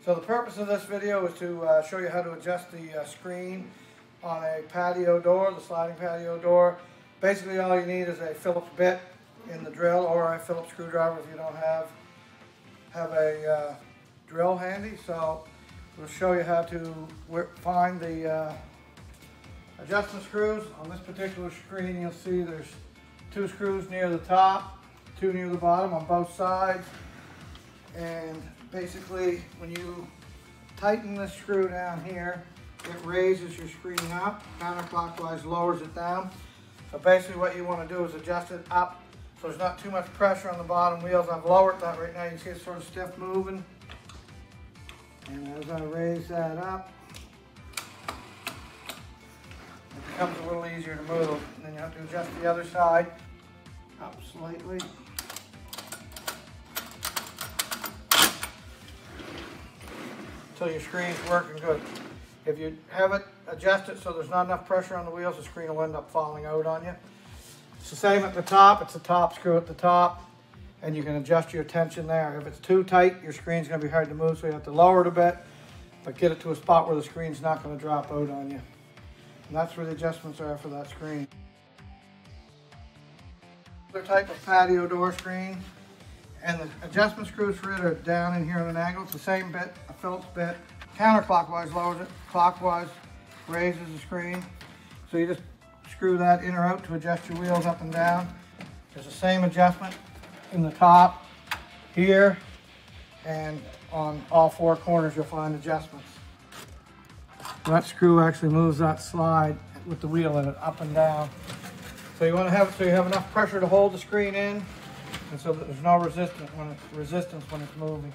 So the purpose of this video is to show you how to adjust the screen on a patio door, the sliding patio door. Basically all you need is a Phillips bit in the drill or a Phillips screwdriver if you don't have a drill handy. So we'll show you how to find the adjustment screws. On this particular screen you'll see there's 2 screws near the top, 2 near the bottom on both sides. And basically when you tighten this screw down here, it raises your screen up, counterclockwise lowers it down. So basically what you want to do is adjust it up so there's not too much pressure on the bottom wheels. I've lowered that right now. You can see it's sort of stiff moving. And as I raise that up, it becomes a little easier to move. And then you have to adjust the other side up slightly. Until your screen's working good. If you have it adjusted so there's not enough pressure on the wheels, the screen will end up falling out on you. It's the same at the top. It's the top screw at the top, and you can adjust your tension there. If it's too tight, your screen's going to be hard to move, so you have to lower it a bit, but get it to a spot where the screen's not going to drop out on you. And that's where the adjustments are for that screen. Another type of patio door screen, and the adjustment screws for it are down in here at an angle. It's the same bit, a Phillips bit. Counterclockwise lowers it, clockwise raises the screen. So you just screw that in or out to adjust your wheels up and down. There's the same adjustment in the top, here, and on all 4 corners you'll find adjustments. That screw actually moves that slide with the wheel in it up and down. So you want to have it so you have enough pressure to hold the screen in, and so that there's no resistance when it's moving.